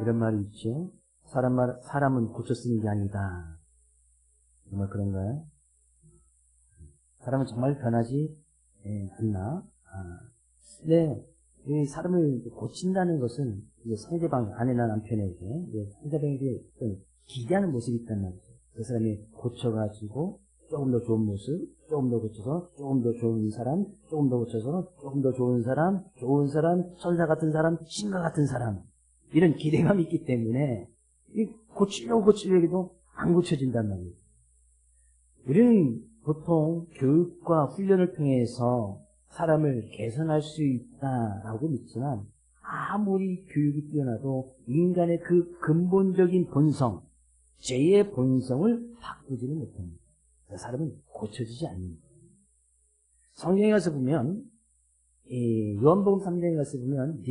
이런 말이 있죠. 사람은 고쳐 쓰는 게 아니다. 정말 그런가요? 사람은 정말 변하지 않나? 근데 이 사람을 고친다는 것은 이제 상대방, 아내나 남편에게 상대방에게 좀 기대하는 모습이 있단 말이죠. 그 사람이 고쳐가지고 조금 더 좋은 모습, 조금 더 고쳐서 조금 더 좋은 사람, 조금 더 고쳐서 조금 더 좋은 사람, 천사 같은 사람, 신과 같은 사람, 이런 기대감이 있기 때문에 이 고치려고 해도 안 고쳐진단 말이에요. 우리는 보통 교육과 훈련을 통해서 사람을 개선할 수 있다라고 믿지만, 아무리 교육이 뛰어나도 인간의 그 근본적인 본성, 죄의 본성을 바꾸지는 못합니다. 사람은 고쳐지지 않습니다. 성경에 가서 보면, 요한복음 3장에 가서 보면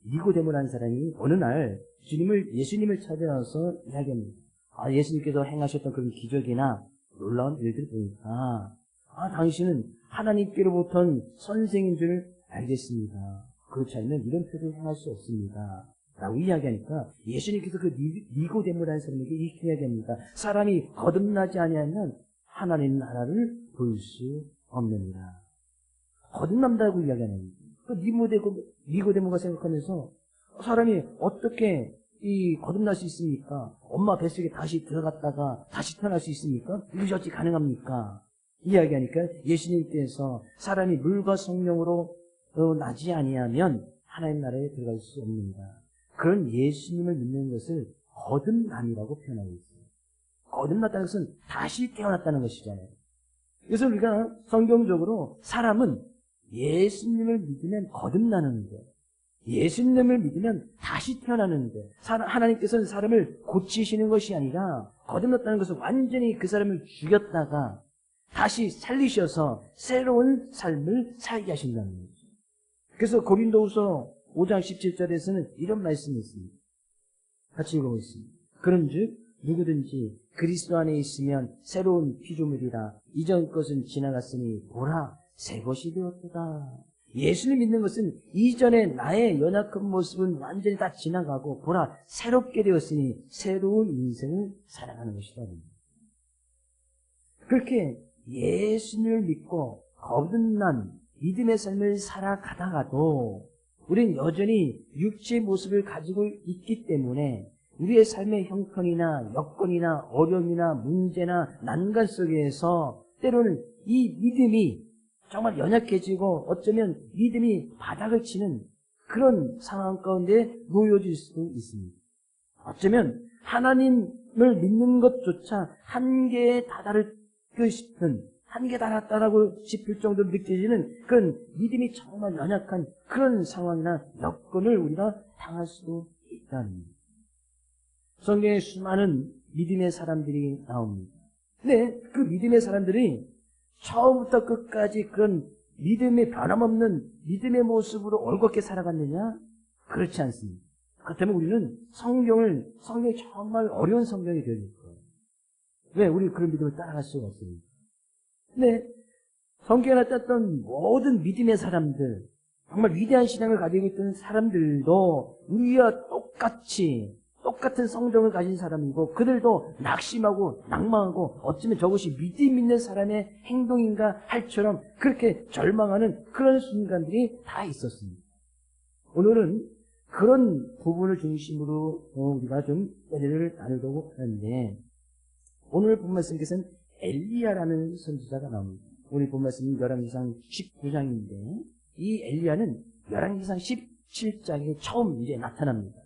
니고데모라는 사람이 어느 날 예수님을 찾아와서 이야기합니다. 예수님께서 행하셨던 그런 기적이나 놀라운 일들을 보니까 당신은 하나님께로부터 선생인 줄 알겠습니다. 그렇지 않으면 이런 표를 행할 수 없습니다. 라고 이야기하니까 예수님께서 그 니고데모라는 사람에게 이렇게 이야기합니다. 사람이 거듭나지 아니하면 하나님 나라를 볼 수 없느니라. 거듭난다고 이야기하는 거예요. 그 니고데모가 생각하면서 사람이 어떻게 거듭날 수 있습니까? 엄마 뱃속에 다시 들어갔다가 다시 태어날 수 있습니까? 이것이 어찌 가능합니까? 이야기하니까 예수님께서 사람이 물과 성령으로 나지 아니하면 하나님 나라에 들어갈 수 없습니다. 그런 예수님을 믿는 것을 거듭남이라고 표현하고 있어요. 거듭났다는 것은 다시 태어났다는 것이잖아요. 그래서 우리가 성경적으로 사람은 예수님을 믿으면 거듭나는 거예요. 예수님을 믿으면 다시 태어나는 거예요. 하나님께서는 사람을 고치시는 것이 아니라 거듭났다는 것은 완전히 그 사람을 죽였다가 다시 살리셔서 새로운 삶을 살게 하신다는 거죠. 그래서 고린도후서 5장 17절에서는 이런 말씀이 있습니다. 같이 읽어보겠습니다. 그런즉 누구든지 그리스도 안에 있으면 새로운 피조물이라. 이전 것은 지나갔으니 보라 새 것이 되었도다. 예수를 믿는 것은 이전에 나의 연약한 모습은 완전히 다 지나가고 보라 새롭게 되었으니 새로운 인생을 살아가는 것이다. 그렇게 예수님을 믿고 거듭난 믿음의 삶을 살아가다가도 우리는 여전히 육체의 모습을 가지고 있기 때문에 우리의 삶의 형편이나 여건이나 어려움이나 문제나 난간 속에서 때로는 이 믿음이 정말 연약해지고 어쩌면 믿음이 바닥을 치는 그런 상황 가운데 놓여질 수도 있습니다. 어쩌면 하나님을 믿는 것조차 한계에 다다르고 싶은, 한계에 달았다라고 싶을 정도로 느껴지는 그런 믿음이 정말 연약한 그런 상황이나 여건을 우리가 당할 수도 있다는 겁니다. 성경에 수많은 믿음의 사람들이 나옵니다. 근데 그 믿음의 사람들이 처음부터 끝까지 그런 믿음의 변함없는 믿음의 모습으로 올곧게 살아갔느냐? 그렇지 않습니다. 그렇다면 우리는 성경이 정말 어려운 성경이 되어질 거예요. 왜? 우리 그런 믿음을 따라갈 수가 없습니다. 근데 성경에 나타났던 모든 믿음의 사람들, 정말 위대한 신앙을 가지고 있던 사람들도 우리와 똑같은 성정을 가진 사람이고 그들도 낙심하고 낭망하고 어쩌면 저것이 믿음 있는 사람의 행동인가 할처럼 그렇게 절망하는 그런 순간들이 다 있었습니다. 오늘은 그런 부분을 중심으로 우리가 좀 얘기를 나누려고 하는데 오늘 본 말씀께서는 엘리야라는 선지자가 나옵니다. 오늘 본 말씀은 열왕기상 19장인데 이 엘리야는 열왕기상 17장에 처음 이제 나타납니다.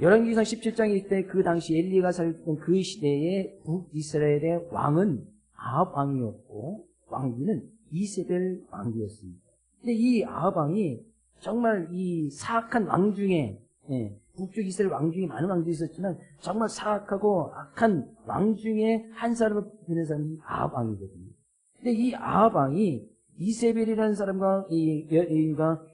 열왕기상 17장일 때 그 당시 엘리야가 살던 그 시대의 북이스라엘의 왕은 아합 왕이었고 왕비는 이세벨 왕비였습니다. 근데 이 아합 왕이 정말 이 사악한 왕 중에 북쪽 이스라엘 왕 중에 많은 왕들이 있었지만 정말 사악하고 악한 왕 중에 한 사람을 되는 사람이 아합 왕이거든요. 근데 이 아합 왕이 이세벨이라는 사람과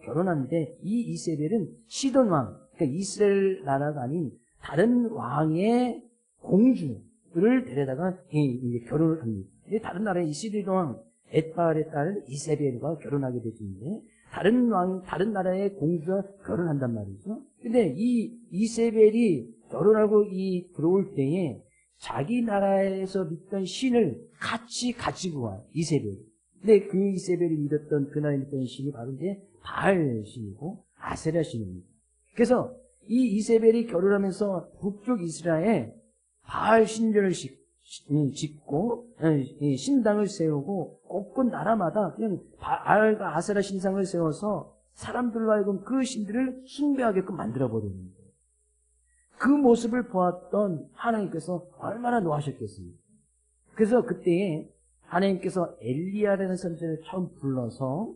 결혼하는데 이 이세벨은 시돈 왕, 그러니까 이스라엘 나라가 아닌 다른 왕의 공주를 데려다가 이제 결혼을 합니다. 다른 나라의 시돈 왕 에드바알의 딸 이세벨과 결혼하게 되는데 다른 나라의 공주와 결혼한단 말이죠. 근데 이 이세벨이 결혼하고 들어올 때에 자기 나라에서 믿던 신을 같이 가지고 와, 이세벨이. 근데 그 이세벨이 믿었던, 그 나라에 믿던 신이 바로 이제 바알 신이고 아세라 신입니다. 그래서 이 이세벨이 결혼하면서 북쪽 이스라엘에 바알 신전을 짓고 신당을 세우고 곳곳 나라마다 그냥 바알과 아세라 신상을 세워서 사람들로 하여금 그 신들을 숭배하게끔 만들어버리는 거예요. 그 모습을 보았던 하나님께서 얼마나 노하셨겠습니까? 그래서 그때에 하나님께서 엘리야라는 선지자를 처음 불러서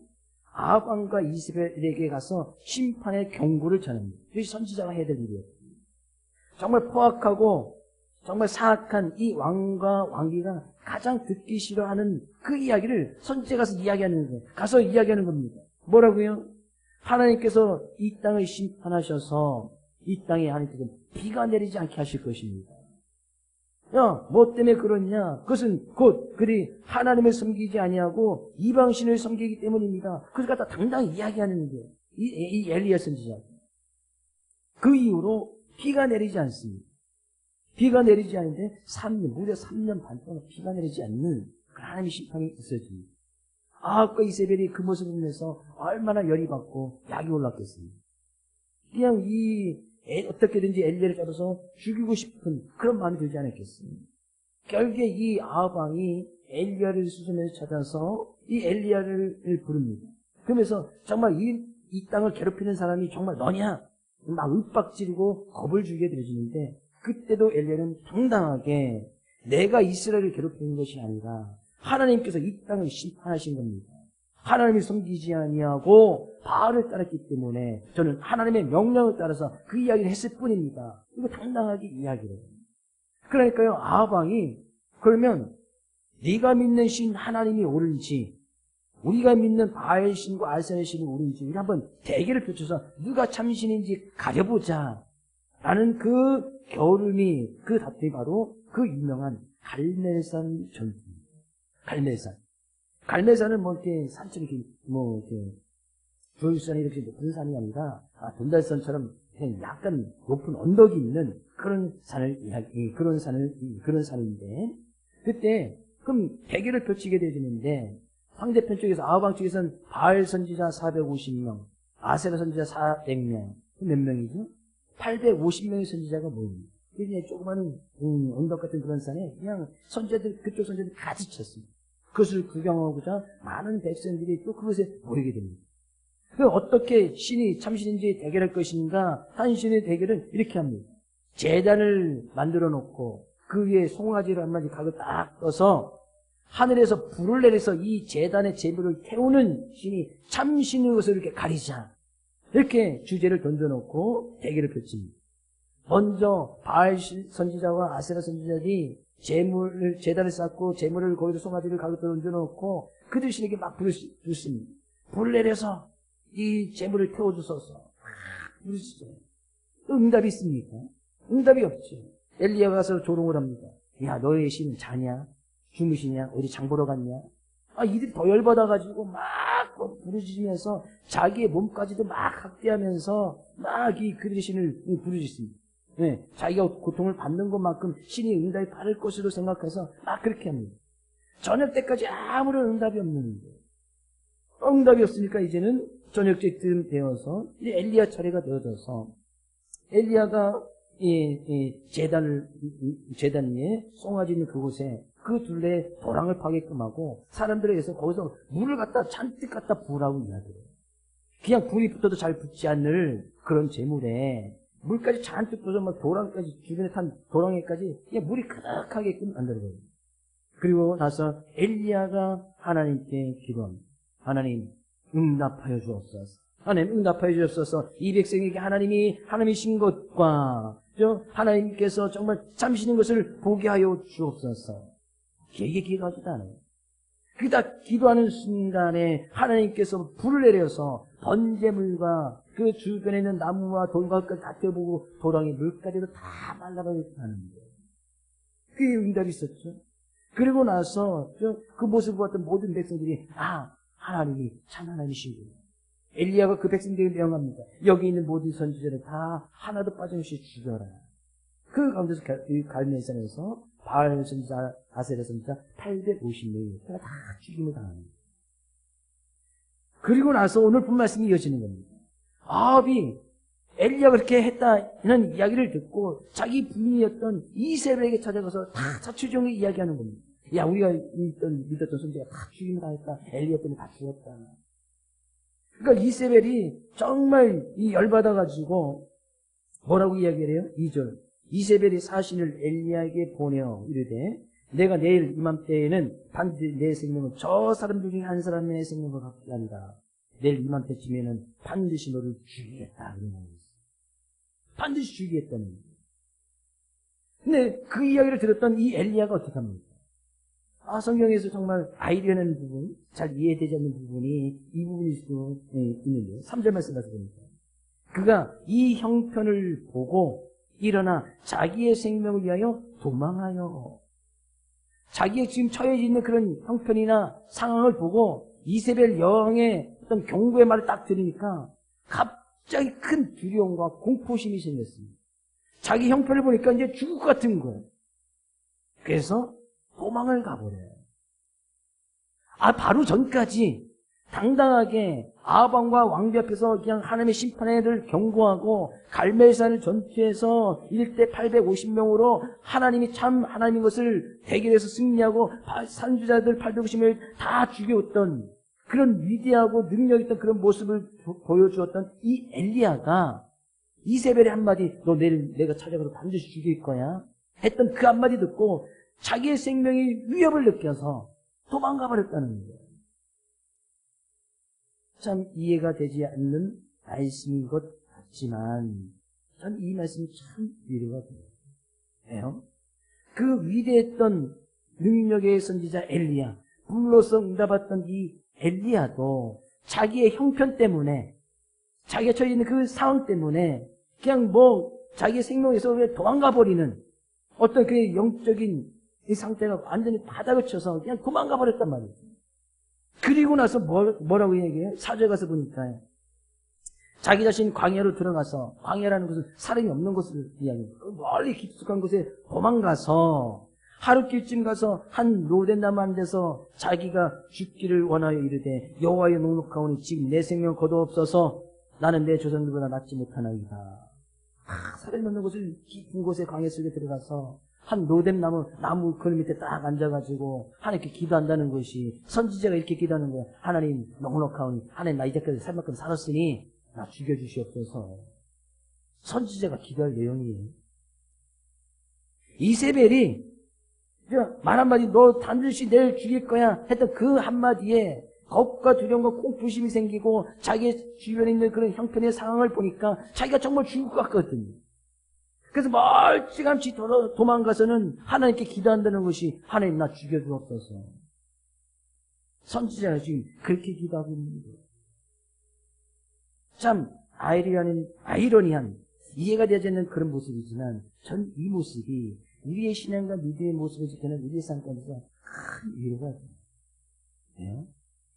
아합 왕과 이세벨에게 가서 심판의 경고를 전합니다. 이것이 선지자가 해야 될 일이었습니다. 정말 포악하고 정말 사악한 이 왕과 왕비가 가장 듣기 싫어하는 그 이야기를 선지자가 가서 이야기하는 거예요. 가서 이야기하는 겁니다. 뭐라고요? 하나님께서 이 땅을 심판하셔서 이 땅에 하나님께서 비가 내리지 않게 하실 것입니다. 야, 뭐 때문에 그러냐? 그것은 곧 그리 하나님을 섬기지 아니하고 이방신을 섬기기 때문입니다. 그걸 갖다 당당히 이야기하는 거예요. 이 엘리야 선지자. 그 이후로 비가 내리지 않습니다. 비가 내리지 않는데 무려 3년 반 동안 비가 내리지 않는 하나님의 심판이 있어집니다. 아합과 이세벨이 그 모습을 보면서 얼마나 열이 받고 약이 올랐겠습니까? 그냥 어떻게든지 엘리야를 잡아서 죽이고 싶은 그런 마음이 들지 않았겠습니까? 결국에 이 아합 왕이 엘리야를 수순에서 찾아서 이 엘리야를 부릅니다. 그러면서 정말 이 땅을 괴롭히는 사람이 정말 너냐? 막 윽박지르고 겁을 주게 되어지는데 그때도 엘리야는 당당하게 내가 이스라엘을 괴롭히는 것이 아니라 하나님께서 이 땅을 심판하신 겁니다. 하나님을 섬기지 아니하고 바알을 따랐기 때문에 저는 하나님의 명령을 따라서 그 이야기를 했을 뿐입니다. 이거 당당하게 이야기를 해요. 그러니까요, 아합 왕이 그러면 네가 믿는 신 하나님이 옳은지 우리가 믿는 바알 신과 아세라 신이 옳은지 우리 한번 대결을 펼쳐서 누가 참신인지 가려보자 라는 그 겨울음이 그 다툼이 바로 그 유명한 갈멜산 전투입니다. 갈멜산은 뭐 이렇게 산처럼 이렇게 조율산이 이렇게 높은 산이 아니라 돈달산처럼 그냥 약간 높은 언덕이 있는 그런 산인데 그때 그럼 대결을 펼치게 되어지는데 상대편 쪽에서 아합왕 쪽에서는 바알 선지자 450명, 아세라 선지자 400명, 몇 명이죠? 850명의 선지자가 모입니다. 그냥 조그마한 언덕 같은 그런 산에 그냥 그쪽 선지자들 가득 찼습니다. 그것을 구경하고자 많은 백성들이 또 그것에 모이게 됩니다. 어떻게 신이 참신인지 대결할 것인가? 한 신의 대결은 이렇게 합니다. 제단을 만들어 놓고 그 위에 송아지를 한 마리 각을 딱 떠서 하늘에서 불을 내려서 이 제단의 제물을 태우는 신이 참신의 것을 이렇게 가리자. 이렇게 주제를 던져놓고 대결을 펼칩니다. 먼저 바알 선지자와 아세라 선지자들이 제단을 쌓고 제물을 거기다 송아지를 가득 던져놓고 그들 신에게 막 부르십니다. 불을 내려서 이 제물을 태워주소서. 부르시죠. 또 응답이 있습니까? 응답이 없죠. 엘리야가 가서 조롱을 합니다. 야, 너의 신은 자냐? 주무시냐? 어디 장 보러 갔냐? 이들이 더 열받아가지고 막 부르짖으면서 자기의 몸까지도 막 학대하면서 막 그들의 신을 부르짖습니다. 네, 자기가 고통을 받는 것만큼 신이 응답이 받을 것으로 생각해서 막 그렇게 합니다. 저녁 때까지 아무런 응답이 없는 거예요. 응답이 없으니까 이제는 저녁때쯤 되어서 이제 엘리야 차례가 되어져서 엘리야가 제단 위에 송아지 있는 그곳에 그 둘레에 도랑을 파게끔 하고 사람들에 의해서 거기서 물을 잔뜩 갖다 부으라고 이야기해요. 그냥 불이 붙어도 잘 붙지 않을 그런 제물에 물까지 잔뜩 부어서 막 도랑까지 주변에 탄 도랑에까지 그냥 물이 가득하게끔 만들어요. 그리고 나서 엘리야가 하나님께 기도합니다. 하나님 응답하여 주옵소서. 하나님 응답하여 주옵소서. 이 백성에게 하나님이신 것과 하나님께서 정말 참신인 것을 보게 하여 주옵소서. 길게 기도하지도 않아요. 그다 기도하는 순간에 하나님께서 불을 내려서 번제물과 그 주변에 있는 나무와 돌과까지 다 떼어보고 도랑의 물까지도 다 말라버리게 하는 거예요. 그게 응답이 있었죠. 그리고 나서 그 모습을 봤던 모든 백성들이 하나님이 참 하나님이시구나. 엘리야가 그 백성들에게 명합니다. 여기 있는 모든 선지자를 다 하나도 빠짐없이 죽여라. 그 가운데서 갈멜산에서 바알 선지자, 아세라 선지자 850명이 다 죽임을 당합니다. 그리고 나서 오늘 본 말씀이 이어지는 겁니다. 아합이 엘리야가 그렇게 했다는 이야기를 듣고 자기 부인이었던 이세벨에게 찾아가서 다 자초지종을 이야기하는 겁니다. 야, 우리가 믿었던 선지자가 다 죽임을 당했다. 엘리야 때문에 다 죽었다. 그러니까 이세벨이 정말 열받아가지고 뭐라고 이야기를 해요? 2절. 이세벨이 사신을 엘리야에게 보내어 이르되 내가 내일 이맘때에는 반드시 내 생명은 저 사람들 중에 한 사람의 생명과 같게 한다. 내일 이맘때쯤에는 반드시 너를 죽이겠다. 반드시 죽이겠다는 거예요. 근데 그 이야기를 들었던 이 엘리야가 어떻게 합니까? 성경에서 정말 아이러니한 부분, 잘 이해되지 않는 부분이 이 부분일 수 있는데요. 3절 말씀 가서 보니까 그가 이 형편을 보고 일어나 자기의 생명을 위하여 도망하여, 자기의 지금 처해져 있는 그런 형편이나 상황을 보고 이세벨 여왕의 어떤 경고의 말을 딱 들으니까 갑자기 큰 두려움과 공포심이 생겼습니다. 자기 형편을 보니까 이제 죽을 것 같은 거예요. 그래서 도망을 가버려요. 바로 전까지 당당하게 아합왕과 왕비 앞에서 그냥 하나님의 심판을 경고하고 갈멜산을 전투해서 1대 850명으로 하나님이 참 하나님인 것을 대결해서 승리하고 선지자들 850명을 다 죽여왔던 그런 위대하고 능력 있던 그런 모습을 보여주었던 이 엘리야가 이세벨의 한마디, 너 내일 내가 찾아가서 반드시 죽일 거야 했던 그 한마디 듣고 자기의 생명이 위협을 느껴서 도망가 버렸다는 거예요. 참 이해가 되지 않는 말씀인 것 같지만 전 이 말씀이 참 위로가 돼요. 그 위대했던 능력의 선지자 엘리야, 불로서 응답했던 이 엘리야도 자기의 형편 때문에, 자기가 처해 있는 그 상황 때문에 그냥 자기의 생명에서 왜 도망가 버리는 어떤 그 영적인 이 상태가 완전히 바닥을 쳐서 그냥 도망가 버렸단 말이에요. 그리고 나서 뭐라고 얘기해요? 4절 가서 보니까 자기 자신 광야로 들어가서, 광야라는 것은 사람이 없는 곳을 이야기해요. 멀리 깊숙한 곳에 도망가서 하룻길쯤 가서 한 로덴나무 한 데서 자기가 죽기를 원하여 이르되 여호와의 넉넉하오니 지금 내 생명 거두옵소서. 나는 내 조상들보다 낫지 못하나이다. 사람이 없는 곳을 깊은 곳에 광야 속에 들어가서 한 나무 그 밑에 딱 앉아가지고 하나님께 기도한다는 것이, 선지자가 이렇게 기도하는 거야. 하나님 넉넉하오니, 하나님 나 이제까지 살 만큼 살았으니 나 죽여주시옵소서. 선지자가 기도할 내용이에요. 이세벨이 말 한마디, 너 반드시 내일 죽일 거야 했던 그 한마디에 겁과 두려움과 공포심이 생기고 자기 주변에 있는 그런 형편의 상황을 보니까 자기가 정말 죽을 것 같거든요. 그래서 멀찌감치 도망가서는 하나님께 기도한다는 것이 하나님 나 죽여주옵소서. 선지자가 지금 그렇게 기도하고 있는 거예요. 참 아이러니한 이해가 되지 않는 그런 모습이지만 전 이 모습이 우리의 신앙과 믿음의 모습을 지키는 우리의 삶 가운데서 큰 위로가 돼요. 네?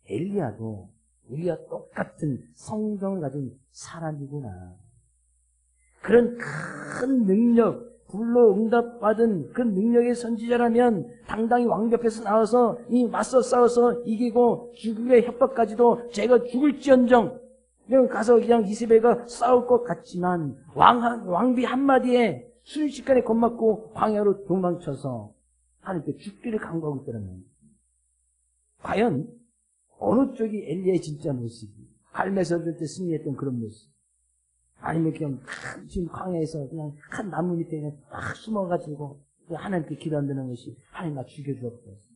엘리야도 우리와 똑같은 성정을 가진 사람이구나. 그런 큰 능력, 불로 응답받은 그 능력의 선지자라면 당당히 왕 옆에서 나와서 맞서 싸워서 이기고 죽음의 협박까지도 제가 죽을지언정 그냥 가서 그냥 이세벨과 싸울 것 같지만 왕비 한마디에 순식간에 겁먹고 광야로 도망쳐서 하나님께 죽기를 강구하고 있더라면 과연 어느 쪽이 엘리야의 진짜 모습이, 갈멜산 때 승리했던 그런 모습, 아니면 그냥 지금 광야에서 그냥 한 나무 밑에 그냥 딱 숨어가지고 하나님께 기도한다는 것이 하나님 나 죽여주옵소서.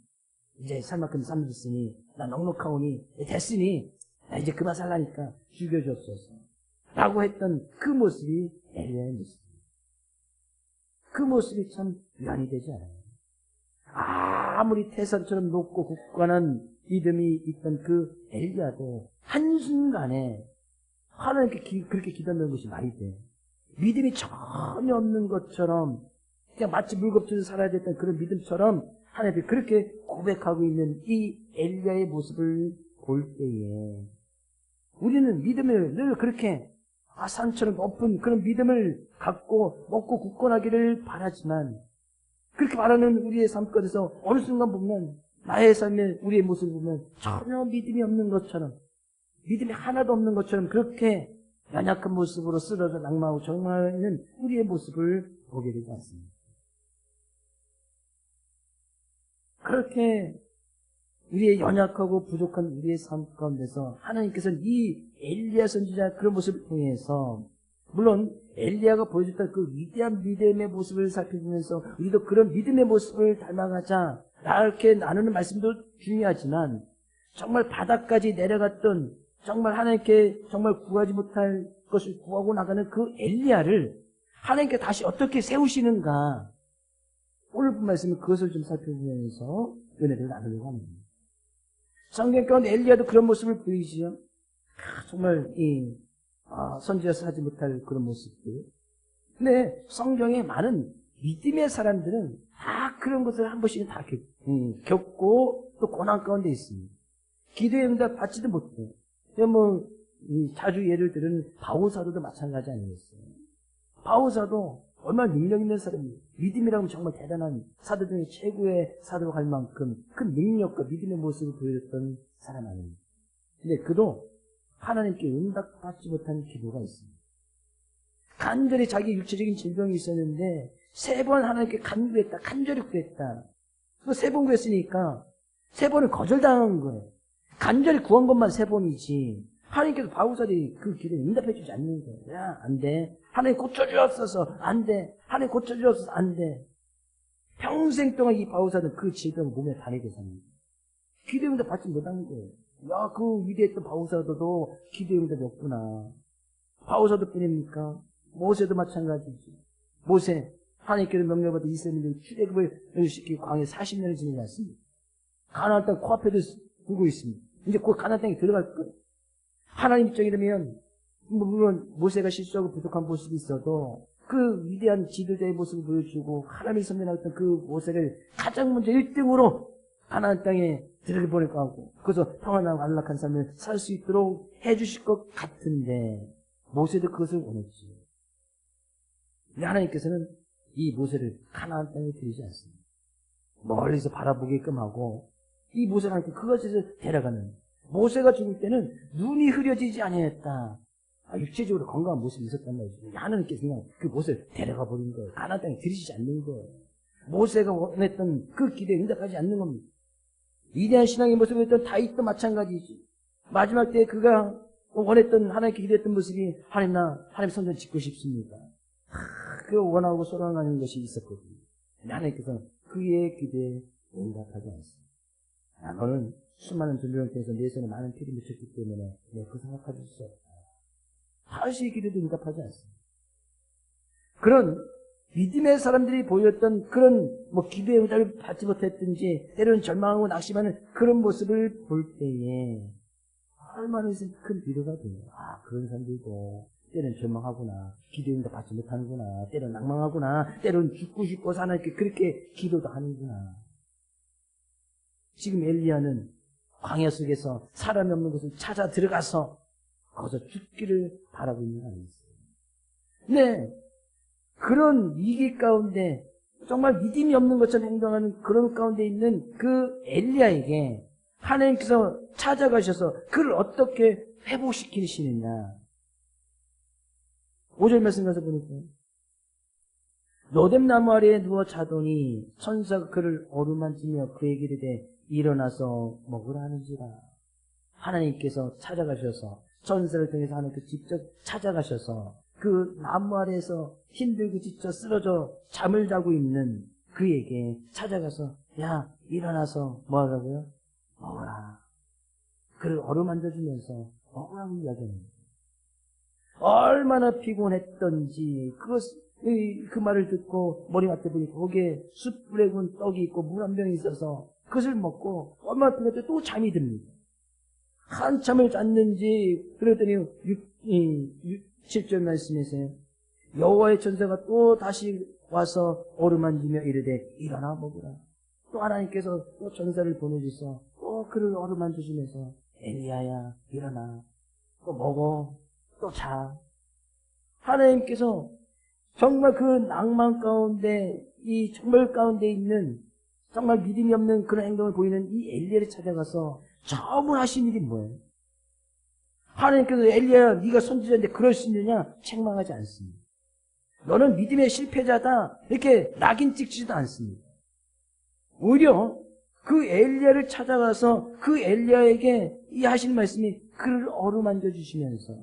이제 살 만큼 살았으니 나 넉넉하오니 됐으니 나 이제 그만 살라니까 죽여주옵소서. 라고 했던 그 모습이 엘리야의 모습. 그 모습이 참 위안이 되지 않아요. 아무리 태산처럼 높고 굳건한 믿음이 있던 그 엘리야도 한순간에 하나님께 그렇게 기도한다는 것이 말이 돼. 믿음이 전혀 없는 것처럼 그냥 마치 물겁쳐서 살아야 됐던 그런 믿음처럼 하나님께 그렇게 고백하고 있는 이 엘리야의 모습을 볼 때에 우리는 믿음을 늘 그렇게 산처럼 높은 그런 믿음을 갖고 먹고 굳건하기를 바라지만 그렇게 바라는 우리의 삶 가운데서 어느 순간 보면 나의 삶의 우리의 모습을 보면 전혀 믿음이 없는 것처럼 믿음이 하나도 없는 것처럼 그렇게 연약한 모습으로 쓰러져 낙마하고 절망하는 우리의 모습을 보게 되지 않습니다. 그렇게 우리의 연약하고 부족한 우리의 삶 가운데서 하나님께서는 이 엘리야 선지자 그런 모습을 통해서 물론 엘리야가 보여줬던 그 위대한 믿음의 모습을 살펴보면서 우리도 그런 믿음의 모습을 닮아가자 이렇게 나누는 말씀도 중요하지만 정말 바닥까지 내려갔던 정말 하나님께 정말 구하지 못할 것을 구하고 나가는 그 엘리야를 하나님께 다시 어떻게 세우시는가 오늘 본 말씀은 그것을 좀 살펴보면서 은혜를 나누려고 합니다. 성경 가운데 엘리야도 그런 모습을 보이시죠. 정말 선지자서 하지 못할 그런 모습들. 근데 성경에 많은 믿음의 사람들은 다 그런 것을 한 번씩은 다 겪고 또 고난 가운데 있습니다. 기도의 응답 받지도 못해요. 자주 예를 들은 바오사도도 마찬가지 아니겠어요. 바오사도 얼마나 능력 있는 사람이에요. 믿음이라면 정말 대단한 사도 중에 최고의 사도로 갈 만큼 큰 능력과 믿음의 모습을 보여줬던 사람 아닙니다. 근데 그도 하나님께 응답받지 못한 기도가 있습니다. 간절히 자기 육체적인 질병이 있었는데 3번 하나님께 간구했다. 간절히 구했다. 그 3번 구했으니까 3번을 거절당한 거예요. 간절히 구한 것만 3번이지 하나님께서 바오사들이 그 기도에 응답해 주지 않는 거예요. 야, 안 돼. 하나님 고쳐주옵소서. 안 돼. 하나님 고쳐주옵소서. 안 돼. 평생 동안 이 바오사는 그 질병을 몸에 다니게 삽니다. 기도의 응답 받지 못한 거예요. 야, 그 위대했던 바오사도도 기도의 응답이 없구나. 바오사도 뿐입니까? 모세도 마찬가지지. 모세, 하나님께서 명령받아 이스라엘을 출애굽을 시키고 광야에 40년을 지내지 않습니다. 가나안 땅 코앞에도 두고 있습니다. 이제 곧 가나안 땅에 들어갈 거예요. 하나님 입장이라면 물론 모세가 실수하고 부족한 모습이 있어도 그 위대한 지도자의 모습을 보여주고 하나님이 선명했던 그 모세를 가장 먼저 1등으로 가나안 땅에 들여보낼 거 하고 그래서 평안하고 안락한 삶을 살 수 있도록 해주실 것 같은데 모세도 그것을 원했지. 근데 하나님께서는 이 모세를 가나안 땅에 들이지 않습니다. 멀리서 바라보게끔 하고 이 모세를 하나님께 그것에서 데려가는 모세가 죽을 때는 눈이 흐려지지 아니했다. 육체적으로 건강한 모습이 있었단 말이죠. 하나님께서 그냥 그 모세를 데려가 버린 거예요. 가나안 땅에 들이시지 않는 거예요. 모세가 원했던 그 기대에 응답하지 않는 겁니다. 위대한 신앙의 모습을 했던 다윗도 마찬가지지. 마지막 때 그가 원했던 하나님께 기대했던 모습이 하나님 성전 짓고 싶습니다. 그 원하고 소망하는 것이 있었거든요. 하나님께서 그의 기대에 응답하지 않습니다. 너는 수많은 존재를 통해서 내 손에 많은 피를 묻혔기 때문에 내가 그 생각할 수 없다. 다윗의 기도도 응답하지 않습니다. 그런 믿음의 사람들이 보였던 그런 기도의 응답을 받지 못했든지 때로는 절망하고 낙심하는 그런 모습을 볼 때에 얼마나 큰 위로가 돼요. 그런 사람들도 때로는 절망하구나. 기도의 응답 받지 못하는구나. 때로는 낭망하구나. 때로는 죽고 싶어서 하나님께 그렇게 기도도 하는구나. 지금 엘리야는 광야 속에서 사람이 없는 곳을 찾아 들어가서 거기서 죽기를 바라고 있는 거 아니겠어요? 네, 그런 위기 가운데 정말 믿음이 없는 것처럼 행동하는 그런 가운데 있는 그 엘리야에게 하나님께서 찾아가셔서 그를 어떻게 회복시키시느냐. 5절 말씀 가서 보니까 로뎀나무 아래에 누워 자더니 천사가 그를 어루만지며 그에게 이르되 일어나서 먹으라 하는지라. 하나님께서 찾아가셔서 천사를 통해서 하나님께서 직접 찾아가셔서 그 나무 아래에서 힘들고 지쳐 쓰러져 잠을 자고 있는 그에게 찾아가서 야 일어나서 뭐하라고요? 먹어라. 그를 어루만져주면서 먹으라고 이야기합니다. 얼마나 피곤했던지 그 말을 듣고 머리 맞대 보니 거기에 숯불에 구운 떡이 있고 물 한 병이 있어서 그것을 먹고 얼마나 피곤했더니 또 잠이 듭니다. 한참을 잤는지 그랬더니 7절 말씀에서 여호와의 천사가 또 다시 와서 어루만지며 이르되 일어나 먹으라. 또 하나님께서 또 천사를 보내주셔서 또 그를 어루만지시면서 엘리야야 일어나 또 먹어, 또 자. 하나님께서 정말 그 낭만 가운데, 이 정말 가운데 있는 정말 믿음이 없는 그런 행동을 보이는 이 엘리야를 찾아가서 처음으로 하신 일이 뭐예요? 하나님께서 엘리야야 네가 선지자인데 그럴 수 있느냐? 책망하지 않습니다. 너는 믿음의 실패자다 이렇게 낙인 찍지도 않습니다. 오히려 그 엘리야를 찾아가서 그 엘리야에게 이 하시는 말씀이 그를 어루만져 주시면서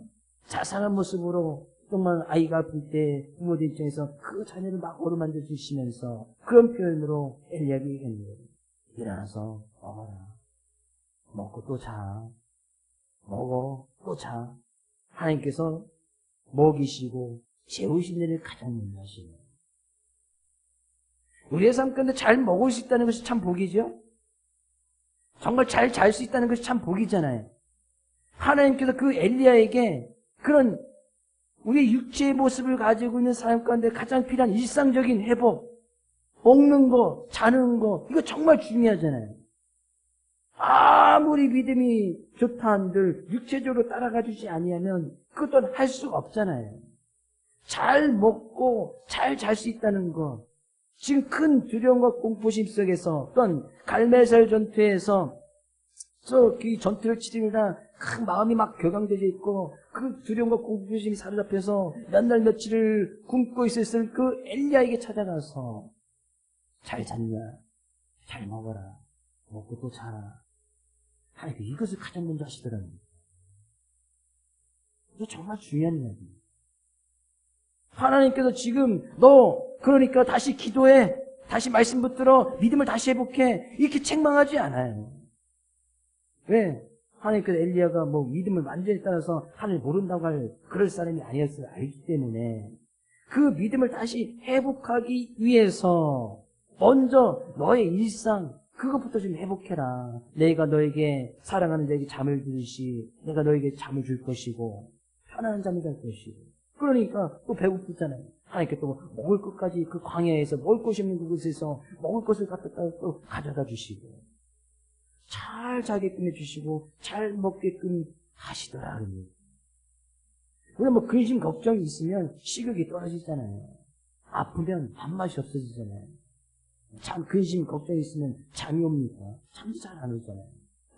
자상한 모습으로 정말 아이가 아플 때 부모들 입장에서 그 자녀를 막 어루만져 주시면서 그런 표현으로 엘리야에게 얘기하는 거예요. 일어나서 먹어라. 먹고 또 자. 먹어 또 자. 하나님께서 먹이시고 재우신 일을 가장 먼저 하시네요. 우리의 삶 가운데 잘 먹을 수 있다는 것이 참 복이죠. 정말 잘 잘 수 있다는 것이 참 복이잖아요. 하나님께서 그 엘리야에게 그런 우리의 육체의 모습을 가지고 있는 삶 가운데 가장 필요한 일상적인 회복, 먹는 거, 자는 거, 이거 정말 중요하잖아요. 아무리 믿음이 좋다 한들 육체적으로 따라가 주지 아니하면 그것도 할 수가 없잖아요. 잘 먹고 잘 잘 수 있다는 거, 지금 큰 두려움과 공포심 속에서 어떤 갈멜살 전투에서 그 전투를 치르느라 큰 마음이 막 격앙되어 있고 그 두려움과 공포심이 사로잡혀서 몇 날 며칠을 굶고 있었을 그 엘리야에게 찾아가서 잘 잤냐? 잘 먹어라. 먹고 또 자라. 하나님 이것을 가장 먼저 하시더라고요. 이거 정말 중요한 이야기예요. 하나님께서 지금 너 그러니까 다시 기도해. 다시 말씀 붙들어. 믿음을 다시 회복해. 이렇게 책망하지 않아요. 왜? 하나님께서 엘리야가 뭐 믿음을 완전히 따라서 하나님을 모른다고 할 그럴 사람이 아니었어요. 알기 때문에 그 믿음을 다시 회복하기 위해서 먼저 너의 일상 그것부터 좀 회복해라. 내가 너에게 사랑하는 자에게 잠을 주듯이 내가 너에게 잠을 줄 것이고 편안한 잠을 잘 것이고 그러니까 또 배고프잖아요. 하나님께 또 먹을 것까지 그 광야에서 먹을 것이 없는 그곳에서 먹을 것을 갖다 또 가져다 주시고 잘 자게끔 해주시고 잘 먹게끔 하시더라. 우리가 뭐 근심 걱정이 있으면 식욕이 떨어지잖아요. 아프면 밥맛이 없어지잖아요. 참 근심 걱정이 있으면 잠이 옵니까? 잠도 잘 안 오잖아요.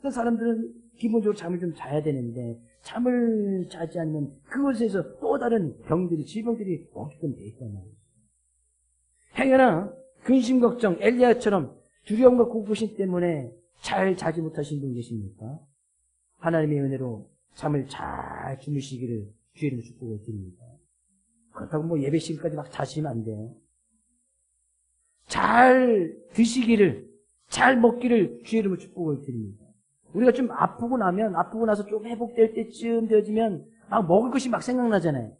그래서 사람들은 기본적으로 잠을 좀 자야 되는데 잠을 자지 않는 그곳에서 또 다른 병들이 질병들이 오게끔 돼 있단 말이에요. 행여나 근심 걱정 엘리야처럼 두려움과 공포심 때문에 잘 자지 못하신 분 계십니까? 하나님의 은혜로 잠을 잘 주무시기를 주의 이름으로 축복을 드립니다. 그렇다고 뭐 예배 시간까지 막 자시면 안 돼요. 잘 드시기를, 잘 먹기를 주의 이름으로 축복을 드립니다. 우리가 좀 아프고 나서 좀 회복될 때쯤 되어지면 막 먹을 것이 막 생각나잖아요.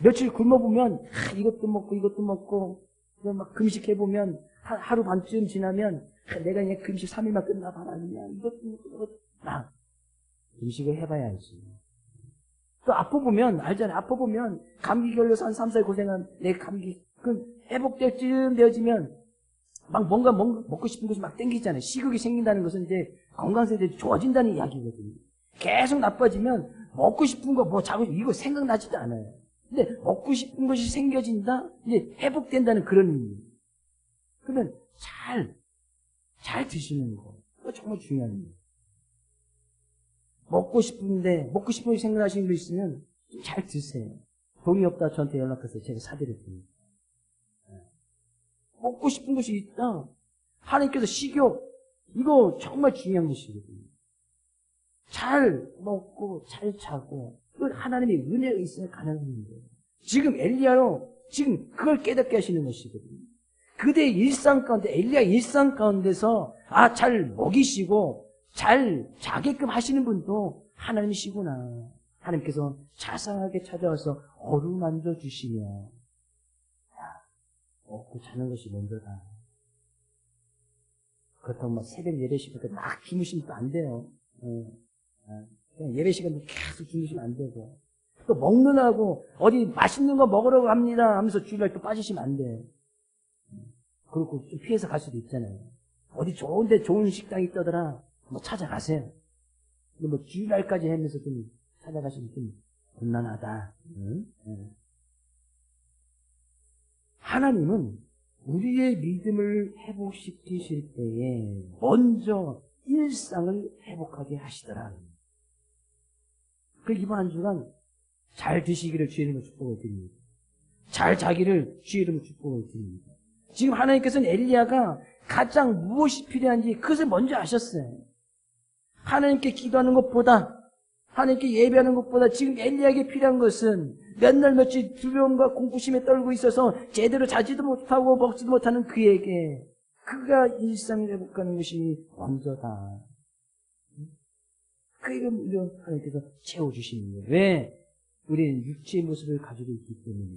며칠 굶어보면 이것도 먹고 막 금식해보면 하루 반쯤 지나면 내가 그냥 금식 3일만 끝나봐라 그냥 이것도 막 금식을 해봐야 알지. 또 아파보면 알잖아요. 아파보면 감기 걸려서 한 3, 4일 고생한 내 감기 그 회복될 쯤 되어지면 막 뭔가 먹고 싶은 것이 막 땡기잖아요. 식욕이 생긴다는 것은 이제 건강상태 좋아진다는 이야기거든요. 계속 나빠지면 먹고 싶은 거 뭐 자고 이거 생각나지도 않아요. 근데 먹고 싶은 것이 생겨진다? 이제 회복된다는 그런 의미예요. 그러면 잘 드시는 거. 그거 정말 중요한 거예요. 먹고 싶은 것이 생각나시는 거 있으면 좀 잘 드세요. 돈이 없다 저한테 연락해서 제가 사드릴 테니까. 먹고 싶은 것이 있다. 하나님께서 식욕, 이거 정말 중요한 것이거든요. 잘 먹고, 잘 자고, 그건 하나님의 은혜가 있으면 가능한 거예요. 지금 엘리야로, 지금 그걸 깨닫게 하시는 것이거든요. 그대의 일상 가운데, 엘리야 일상 가운데서, 잘 먹이시고, 잘 자게끔 하시는 분도 하나님이시구나. 하나님께서 자상하게 찾아와서 어루만져 주시며, 먹고 자는 것이 먼저다. 그렇다고 막 새벽 4시부터 막 주무시면 또 안 돼요. 그냥 예배 시간도 계속 주무시면 안 되고. 또 먹느라고 어디 맛있는 거 먹으러 갑니다 하면서 주일날 또 빠지시면 안 돼. 그리고 좀 피해서 갈 수도 있잖아요. 어디 좋은데 좋은 식당이 있다더라. 뭐 찾아가세요. 근데 뭐 주일날까지 하면서 좀 찾아가시기 좀 곤란하다. 하나님은 우리의 믿음을 회복시키실 때에 먼저 일상을 회복하게 하시더라. 그 이번 한 주간 잘 드시기를 주의 이름으로 축복을 드립니다. 잘 자기를 주의 이름으로 축복을 드립니다. 지금 하나님께서는 엘리야가 가장 무엇이 필요한지 그것을 먼저 아셨어요. 하나님께 기도하는 것보다, 하나님께 예배하는 것보다 지금 엘리야에게 필요한 것은 몇 날 며칠 두려움과 공포심에 떨고 있어서 제대로 자지도 못하고 먹지도 못하는 그에게 그가 일상을 회복하는 것이 먼저다. 그에게 하나님께서 채워주시는 거예요. 왜? 우리는 육체의 모습을 가지고 있기 때문에.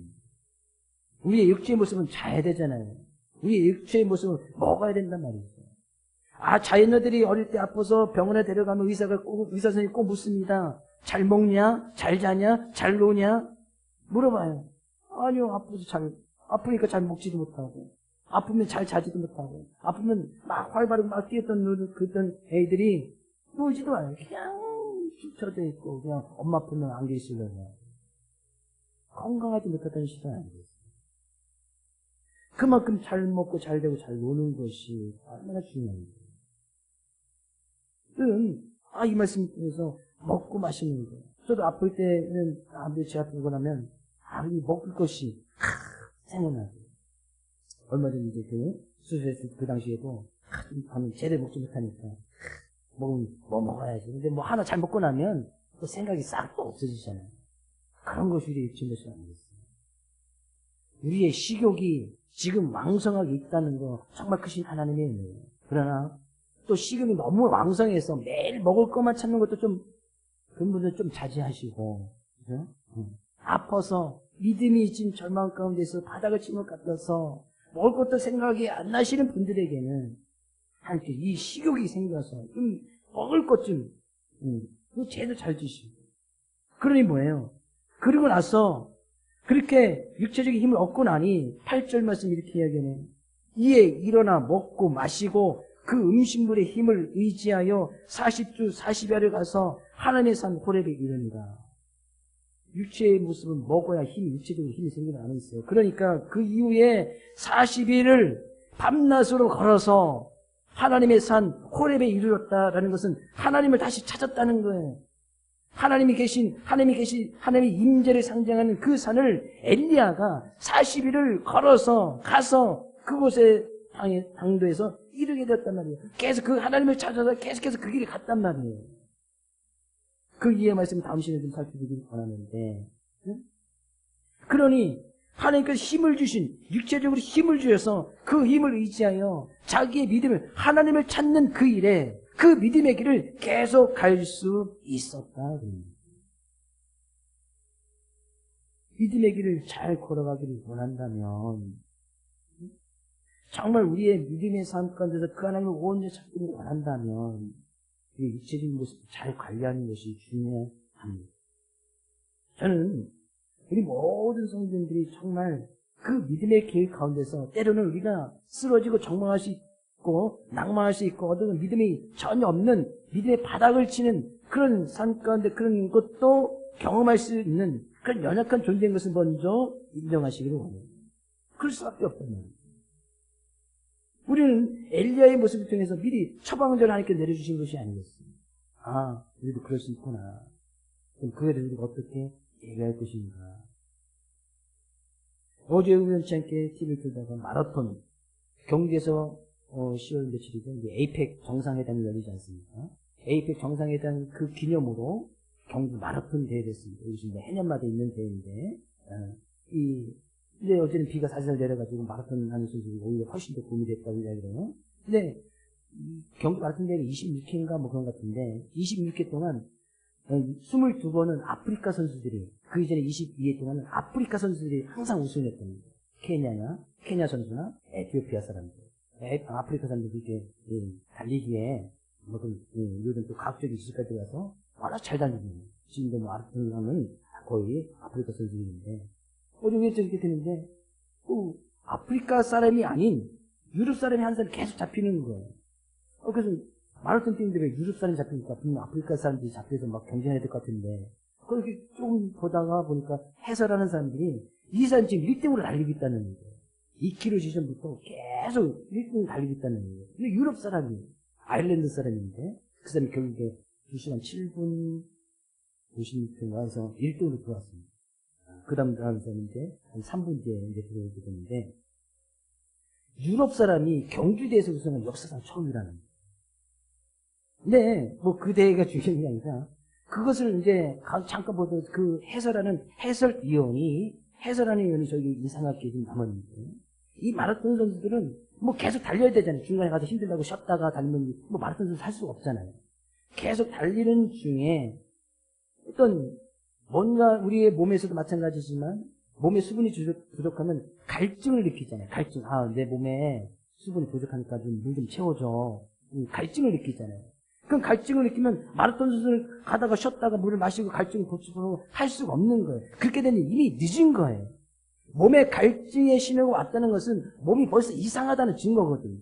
우리의 육체의 모습은 자야 되잖아요. 우리의 육체의 모습은 먹어야 된단 말이죠. 자녀들이 어릴 때 아파서 병원에 데려가면 의사 선생님이 꼭 묻습니다. 잘 먹냐? 잘 자냐? 잘 노냐? 물어봐요. 아니요, 아프니까 잘 먹지도 못하고, 아프면 잘 자지도 못하고, 아프면 막 활발하고 막 뛰었던 그런 애들이 놀지도 않아요. 그냥 쭉 쳐져 있고, 그냥 엄마 아프면 안겨 있으려고. 건강하지 못하다는 시간 아니겠어요. 그만큼 잘 먹고 잘 되고 잘 노는 것이 얼마나 중요한지. 이 말씀 통해서 먹고 마시는 거. 저도 아플 때는, 제 아프고 나면, 이 먹을 것이, 생각나요. 얼마 전에 이제 수술했을 그 당시에도, 밤에 제대로 먹지 못하니까, 뭐 먹어야지. 근데 하나 잘 먹고 나면, 또 생각이 싹 또 없어지잖아요. 그런 것이 우리의 육체인 것이 아니겠어요. 우리의 식욕이 지금 왕성하게 있다는 거, 정말 크신 하나님의 은혜예요. 그러나, 또 식욕이 너무 왕성해서 매일 먹을 것만 찾는 것도 그런 분들 좀 자제하시고, 그죠? 아파서 믿음이 지금 절망 가운데서 바닥을 치는 것 같아서 먹을 것도 생각이 안 나시는 분들에게는 하나님께 이 식욕이 생겨서 먹을 것 제대로 잘 드시고. 그러니 뭐예요? 그리고 나서 그렇게 육체적인 힘을 얻고 나니 8절 말씀 이렇게 이야기하네요. 이에 일어나 먹고 마시고 그 음식물의 힘을 의지하여 40주 40야를 가서 하나님의 산 호렙에 이르니라. 육체의 모습은 먹어야 육체적으로 힘이 생기는 안 있어요. 그러니까 그 이후에 40일을 밤낮으로 걸어서 하나님의 산 호렙에 이르렀다라는 것은 하나님을 다시 찾았다는 거예요. 하나님이 하나님의 임재를 상징하는 그 산을 엘리야가 40일을 걸어서 가서 그곳에 당도에서 이르게 되었단 말이에요. 계속 그 하나님을 찾아서 계속해서 그 길에 갔단 말이에요. 그 이해 말씀 다음 시간에 좀 살펴보기를 원하는데, 그러니 하나님께서 힘을 주신, 육체적으로 힘을 주셔서 그 힘을 의지하여 자기의 믿음을, 하나님을 찾는 그 일에 그 믿음의 길을 계속 갈 수 있었다. 믿음의 길을 잘 걸어가기를 원한다면, 정말 우리의 믿음의 삶 가운데서 그 하나님을 온전히 찾기를 원한다면 우리의 육체적인 모습을 잘 관리하는 것이 중요합니다. 저는 우리 모든 성도들이 정말 그 믿음의 길 가운데서 때로는 우리가 쓰러지고 절망할 수 있고 낭만할 수 있고 어떤 믿음이 전혀 없는 믿음의 바닥을 치는 그런 삶 가운데 그런 것도 경험할 수 있는 그런 연약한 존재인 것을 먼저 인정하시기를 원해요. 그럴 수밖에 없단 말이에요. 우리는 엘리야의 모습을 통해서 미리 처방전을 하나님께 내려주신 것이 아니겠습니까? 우리도 그럴 수 있구나. 그럼 그에 대해서 우리가 어떻게 얘기할 것인가. 어제 우연치 않게 TV를 틀다가 마라톤, 경주에서 10월 며칠이죠. 이제 에이펙 정상회담이 열리지 않습니까? 에이펙 정상회담 그 기념으로 경주 마라톤 대회가 됐습니다. 이것이 해년마다 있는 대회인데, 근데 어제는 비가 살살 내려가지고 마라톤 하는 선수들이 오히려 훨씬 더 도움이 됐다고 이야기해요. 근데 경주 마라톤 대회는 26회인가 뭐 그런 것 같은데 26회 동안 22번은 아프리카 선수들이 그 이전에 22회 동안은 아프리카 선수들이 항상 우승했던 거예요. 케냐 선수나 에티오피아 사람들, 아프리카 사람들이 이렇게 달리기에 요즘 또 과학적인 지식까지 가서 워낙 잘 달리거든요. 지금도 마라톤 하면 거의 아프리카 선수들인데 어제 왜 저렇게 되는데, 아프리카 사람이 아닌 유럽 사람이 한 사람이 계속 잡히는 거예요. 그래서 마라톤 뛰는데 왜 유럽 사람이 잡힙니까? 분명 아프리카 사람들이 잡혀서 막 경쟁해야 될 것 같은데, 그렇게 조금 보다가 보니까 해설하는 사람들이 이 사람 지금 1등으로 달리고 있다는 거예요. 2km 지점부터 계속 1등으로 달리고 있다는 거예요. 근데 유럽 사람이에요. 아일랜드 사람인데 그 사람이 결국에 2시간 7분 50분인가 해서 1등으로 들어왔습니다. 그 다음 사람이 이제 한 3분 뒤에 이제 들어오게 되는데 유럽 사람이 경주대회에서 우승한 역사상 처음이라는 거예요. 근데 뭐 그 대회가 중요한 게 아니라 그것을 이제 잠깐 보던 그 해설하는 해설하는 위원이 저기 이상하게 좀 남았는데 이 마라톤 선수들은 뭐 계속 달려야 되잖아요. 중간에 가서 힘들다고 쉬었다가 달리면 뭐 마라톤 선수 할 수가 없잖아요. 계속 달리는 중에 어떤 뭔가 우리의 몸에서도 마찬가지지만 몸에 수분이 부족하면 갈증을 느끼잖아요. 갈증. 아, 내 몸에 수분이 부족하니까 좀 물 좀 채워줘. 갈증을 느끼잖아요. 그럼 갈증을 느끼면 마라톤 선수를 가다가 쉬었다가 물을 마시고 갈증을 고치고 할 수가 없는 거예요. 그렇게 되면 이미 늦은 거예요. 몸에 갈증의 신호가 왔다는 것은 몸이 벌써 이상하다는 증거거든요.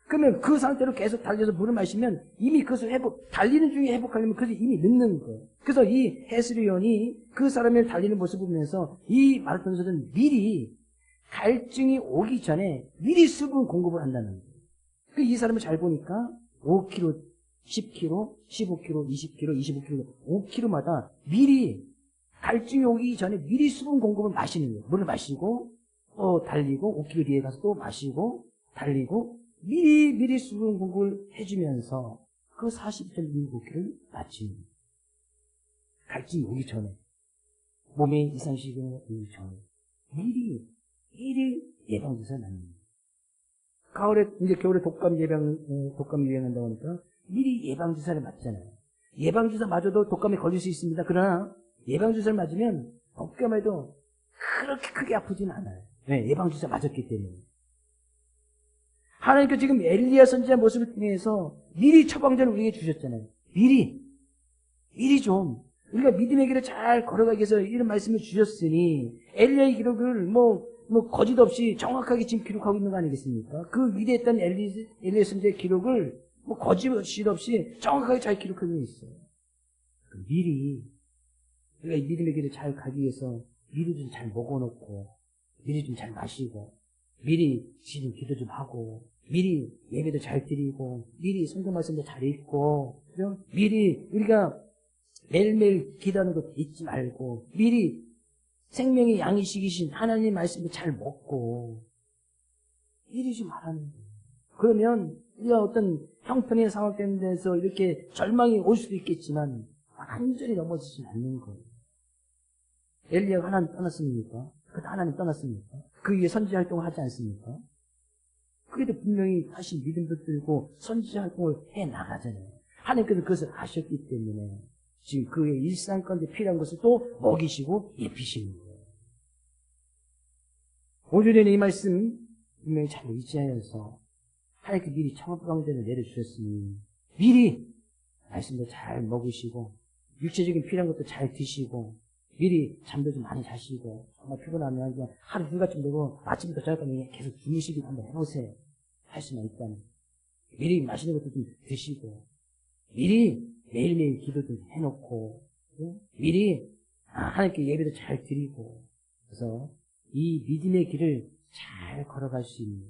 그러면 그 상태로 계속 달려서 물을 마시면 이미 그것을 달리는 중에 회복하려면 그것이 이미 늦는 거예요. 그래서 이 해설위원이 그 사람의 달리는 모습을 보면서 이 마라톤 선수는 미리 갈증이 오기 전에 미리 수분 공급을 한다는 거예요. 이 사람을 잘 보니까 5km, 10km, 15km, 20km, 25km, 5km마다 미리 갈증이 오기 전에 미리 수분 공급을 마시는 거예요. 물을 마시고 또 달리고 5km 뒤에 가서 또 마시고 달리고 미리 수분 공급을 해주면서 그 40.195km를 마치는 거예요. 갈증이 오기 전에 몸에 이상식이 오기 전에 미리 예방주사 맞는 거예요. 가을에 이제 겨울에 독감 유행한다고 하니까 미리 예방주사를 맞잖아요. 예방주사 맞아도 독감에 걸릴 수 있습니다. 그러나 예방주사를 맞으면 독감에도 그렇게 크게 아프진 않아요. 왜? 예방주사 맞았기 때문에. 하나님께서 지금 엘리야 선지자 모습을 통해서 미리 처방전을 우리에게 주셨잖아요. 미리 좀 우리가 믿음의 길을 잘 걸어가기 위해서 이런 말씀을 주셨으니 엘리야의 기록을 뭐 거짓 없이 정확하게 지금 기록하고 있는 거 아니겠습니까? 그 위대했던 엘리야 선지자의 기록을 뭐 거짓 없이 정확하게 잘 기록하고 있어요. 미리 우리가 이 믿음의 길을 잘 가기 위해서 미리 좀 잘 먹어놓고 미리 좀 잘 마시고 미리 지금 기도 좀 하고 미리 예배도 잘 드리고 미리 성경 말씀도 잘 읽고 그죠? 미리 우리가 매일매일 기도하는 거 잊지 말고 미리 생명의 양이시기신 하나님의 말씀도 잘 먹고 미리 좀 하라는 거예요. 그러면 우리가 어떤 형편의 상황 때문에서 이렇게 절망이 올 수도 있겠지만 완전히 넘어지지 않는 거예요. 엘리야가 하나님 떠났습니까? 그때 하나님 떠났습니까? 그 위에 선지 활동을 하지 않습니까? 그래도 분명히 다시 믿음도 들고 선지 활동을 해 나가잖아요. 하나님께서 그것을 아셨기 때문에 지금 그의 일상 가운데 필요한 것을 또 먹이시고 입히시는 거예요. 오늘은 이 말씀 분명히 잘 의지하여서 하나님께 미리 청업강대를 내려주셨으니 미리 말씀도 잘 먹으시고 육체적인 필요한 것도 잘 드시고 미리 잠도 좀 많이 자시고 정말 피곤하면 그냥 하루 일과쯤 되고 아침부터 저녁까지 계속 주무시기도 한번 해보세요. 할 수만 있다면 미리 맛있는 것도 좀 드시고 미리 매일매일 기도 좀 해놓고 미리 하나님께 예배도 잘 드리고 그래서 이 믿음의 길을 잘 걸어갈 수 있는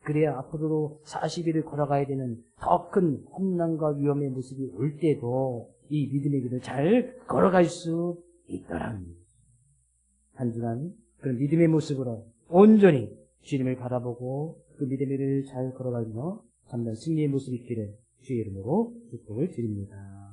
그래야 앞으로도 40일을 걸어가야 되는 더 큰 험난과 위험의 모습이 올 때도 이 믿음의 길을 잘 걸어갈 수 있더라. 한 주간 그런 믿음의 모습으로 온전히 주님을 바라보고 그 믿음의 길을 잘 걸어가며 참된 승리의 모습이 있기를 주의 이름으로 축복을 드립니다.